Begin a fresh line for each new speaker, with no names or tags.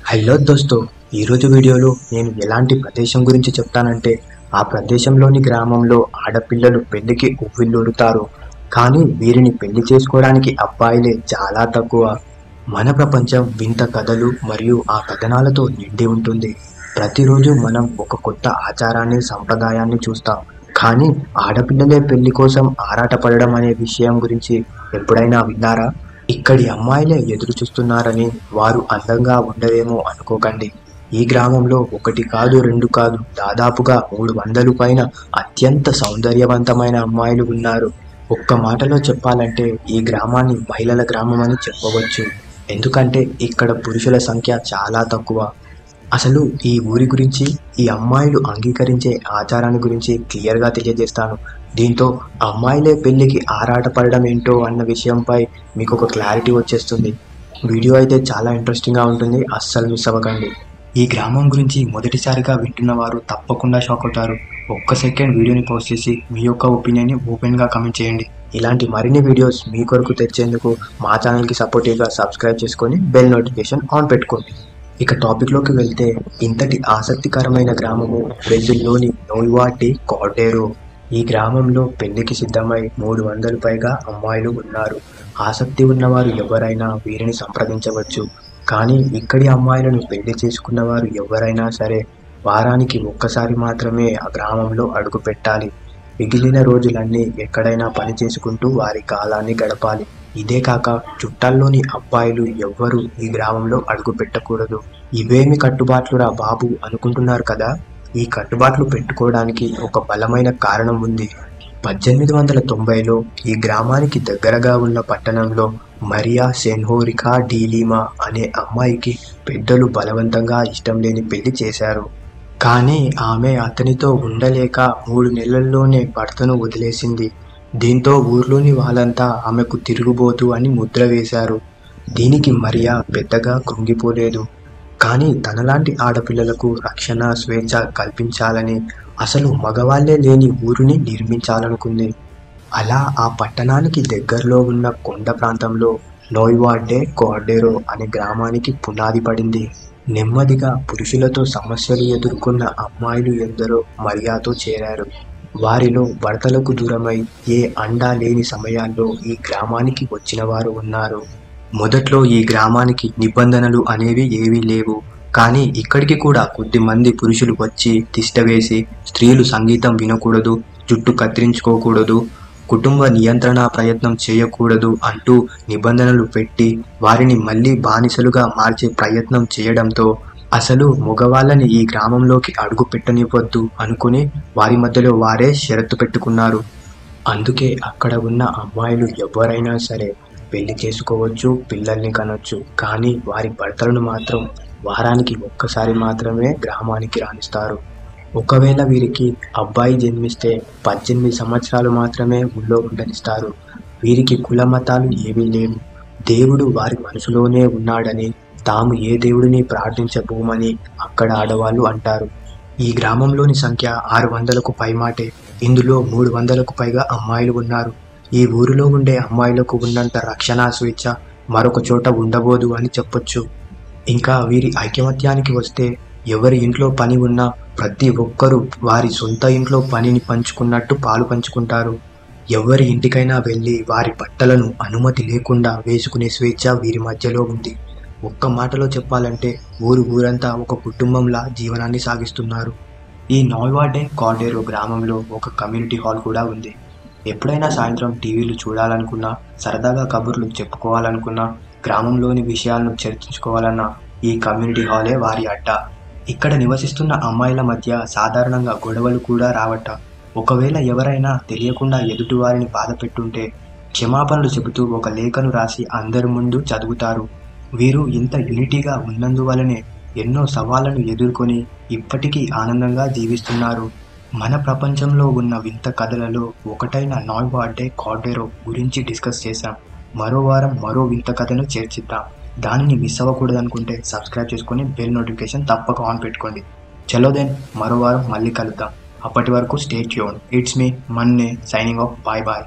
Hello దోస్తో, ఈరోజు వీడియోలో నేను ఎలాంటి ప్రదేశం గురించి చెప్తానంటే ఆ ప్రదేశంలోని గ్రామంలో ఆడపిల్లలు పెళ్లికి ఉవ్విళ్ళూరుతారు. కానీ వీరిని పెళ్లి చేసుకోవడానికి అబ్బాయిలే చాలా తక్కువ. మన ప్రపంచం వింత కథలు మరియు ఆ కథనాలతో నిండి ఉంటుంది. ప్రతిరోజు మనం ఒక కొత్త ఆచారాన్ని సంప్రదాయాన్ని చూస్తాం. కానీ ఆడపిల్లలే పెళ్లి కోసం ఆరాటపడడం అనే విషయం గురించి ఎప్పుడైనా విన్నారా? ఇక్కడి అమ్మాయిలే ఎదురు చూస్తున్నారని వారు అందంగా ఉండరేమో అనుకోకండి. ఈ గ్రామంలో ఒకటి కాదు, రెండు కాదు, దాదాపుగా 300 పైన అత్యంత సౌందర్యవంతమైన అమ్మాయిలు ఉన్నారు. ఒక్క మాటలో చెప్పాలంటే ఈ గ్రామాన్ని మహిళల గ్రామం అని చెప్పవచ్చు. ఎందుకంటే ఇక్కడ పురుషుల సంఖ్య చాలా తక్కువ. అసలు ఈ ఊరి గురించి, ఈ అమ్మాయిలు అంగీకరించే ఆచారాన్ని గురించి క్లియర్గా తెలియజేస్తాను. దీంతో అమ్మాయిలే పెళ్లికి ఆరాటపడడం ఏంటో అన్న విషయంపై మీకు ఒక క్లారిటీ వచ్చేస్తుంది. వీడియో అయితే చాలా ఇంట్రెస్టింగ్గా ఉంటుంది, అస్సలు మిస్ అవ్వకండి. ఈ గ్రామం గురించి మొదటిసారిగా వింటున్న వారు తప్పకుండా షాక్ అవుతారు. ఒక్క సెకండ్ వీడియోని పాజ్ చేసి మీ యొక్క ఒపీనియన్ని ఓపెన్గా కమెంట్ చేయండి. ఇలాంటి మరిన్ని వీడియోస్ మీ కొరకు తెచ్చేందుకు మా ఛానల్కి సపోర్టివ్గా సబ్స్క్రైబ్ చేసుకొని బెల్ నోటిఫికేషన్ ఆన్ పెట్టుకోండి. ఇక టాపిక్లోకి వెళ్తే, ఇంతటి ఆసక్తికరమైన గ్రామము బ్రెజిల్లోని నోయివా డి కార్డేరో. ఈ గ్రామంలో పెళ్లికి సిద్ధమై 300 పైగా అమ్మాయిలు ఉన్నారు. ఆసక్తి ఉన్నవారు ఎవరైనా వీరిని సంప్రదించవచ్చు. కానీ ఇక్కడి అమ్మాయిలను పెళ్లి చేసుకున్నవారు ఎవరైనా సరే వారానికి ఒక్కసారి మాత్రమే ఆ గ్రామంలో అడుగు పెట్టాలి. మిగిలిన రోజులన్నీ ఎక్కడైనా పని చేసుకుంటూ వారి కాలాన్ని గడపాలి. ఇదే కాక చుట్టాల్లోని అబ్బాయిలు ఎవ్వరూ ఈ గ్రామంలో అడుగు పెట్టకూడదు. ఇవేమి కట్టుబాట్లురా బాబు అనుకుంటున్నారు కదా? ఈ కట్టుబాట్లు పెట్టుకోవడానికి ఒక బలమైన కారణం ఉంది. 1890లో ఈ గ్రామానికి దగ్గరగా ఉన్న పట్టణంలో మరియా సెన్హోరికా డి లీమా అనే అమ్మాయికి పెద్దలు బలవంతంగా ఇష్టం లేని పెళ్లి చేశారు. కానీ ఆమె అతనితో ఉండలేక 3 నెలల్లోనే భర్తను వదిలేసింది. దీంతో ఊర్లోని వాళ్ళంతా ఆమెకు తిరుగుబోతు అని ముద్ర వేశారు. దీనికి మరియా పెద్దగా కృంగిపోలేదు. కానీ తనలాంటి ఆడపిల్లలకు రక్షణ, స్వేచ్ఛ కల్పించాలని, అసలు మగవాళ్లే లేని ఊరిని నిర్మించాలనుకుంది. అలా ఆ పట్టణానికి దగ్గరలో ఉన్న కొండ ప్రాంతంలో నోయివా డే కార్డేరో అనే గ్రామానికి పునాది పడింది. నెమ్మదిగా పురుషులతో సమస్యలు ఎదుర్కొన్న అమ్మాయిలు ఎందరో మరియాతో చేరారు. వారిలో భర్తలకు దూరమై ఏ అండా లేని సమయాల్లో ఈ గ్రామానికి వచ్చిన వారు ఉన్నారు. మొదట్లో ఈ గ్రామానికి నిబంధనలు అనేవి ఏవీ లేవు. కానీ ఇక్కడికి కూడా కొద్దిమంది పురుషులు వచ్చి తిష్టవేసి, స్త్రీలు సంగీతం వినకూడదు, జుట్టు కత్తిరించుకోకూడదు, కుటుంబ నియంత్రణ ప్రయత్నం చేయకూడదు అంటూ నిబంధనలు పెట్టి వారిని మళ్ళీ బానిసలుగా మార్చే ప్రయత్నం చేయడంతో అసలు మగవాళ్ళని ఈ గ్రామంలోకి అడుగు పెట్టనివ్వద్దు అనుకుని వారి మధ్యలో వారే షరతు పెట్టుకున్నారు. అందుకే అక్కడ ఉన్న అమ్మాయిలు ఎవరైనా సరే పెళ్లి చేసుకోవచ్చు, పిల్లల్ని కనొచ్చు. కానీ వారి భర్తలను మాత్రం వారానికి ఒక్కసారి మాత్రమే గ్రామానికి రాణిస్తారు. ఒకవేళ వీరికి అబ్బాయి జన్మిస్తే 18 సంవత్సరాలు మాత్రమే ఊళ్ళో ఉండనిస్తారు. వీరికి కుల మతాలు ఏవీ లేవు. దేవుడు వారి మనసులోనే ఉన్నాడని, తాము ఏ దేవుడిని ప్రార్థించబోమని అక్కడ ఆడవాళ్ళు అంటారు. ఈ గ్రామంలోని సంఖ్య 600కు పైమాటే. ఇందులో 300కు పైగా అమ్మాయిలు ఉన్నారు. ఈ ఊరిలో ఉండే అమ్మాయిలకు ఉన్నంత రక్షణ, స్వేచ్ఛ మరొక చోట ఉండబోదు అని చెప్పొచ్చు. ఇంకా వీరి ఐకమత్యానికి వస్తే, ఎవరి ఇంట్లో పని ఉన్నా ప్రతి ఒక్కరూ వారి సొంత ఇంట్లో పనిని పంచుకున్నట్టు పాలు పంచుకుంటారు. ఎవరి ఇంటికైనా వెళ్ళి వారి బట్టలను అనుమతి లేకుండా వేసుకునే స్వేచ్ఛ వీరి మధ్యలో ఉంది. ఒక్క మాటలో చెప్పాలంటే ఊరంతా ఒక కుటుంబంలా జీవనాన్ని సాగిస్తున్నారు. ఈ నోయివా డే కార్డేరో గ్రామంలో ఒక కమ్యూనిటీ హాల్ కూడా ఉంది. ఎప్పుడైనా సాయంత్రం టీవీలు చూడాలనుకున్నా, సరదాగా కబుర్లు చెప్పుకోవాలనుకున్నా, గ్రామంలోని విషయాలను చర్చించుకోవాలన్నా ఈ కమ్యూనిటీ హాలే వారి అడ్డా. ఇక్కడ నివసిస్తున్న అమ్మాయిల మధ్య సాధారణంగా గొడవలు కూడా రావట. ఒకవేళ ఎవరైనా తెలియకుండా ఎదుటి వారిని బాధ పెట్టుంటే క్షమాపణలు చెబుతూ ఒక లేఖను రాసి అందరి ముందు చదువుతారు. వీరు ఇంత యూనిటీగా ఉన్నందువలనే ఎన్నో సవాళ్లను ఎదుర్కొని ఇప్పటికీ ఆనందంగా జీవిస్తున్నారు. మన ప్రపంచంలో ఉన్న వింత కథలలో ఒకటైన నోయివా డే కార్డేరో గురించి డిస్కస్ చేశాం. మరో వారం మరో వింత కథను చేర్చిద్దాం. దానిని మిస్ అవ్వకూడదు అనుకుంటే సబ్స్క్రైబ్ చేసుకొని బెల్ నోటిఫికేషన్ తప్పక ఆన్ పెట్టుకోండి. చలో దెన్, మరో వారం మళ్ళీ కలుద్దాం. అప్పటి వరకు stay tune. It's me Manne signing off. Bye bye.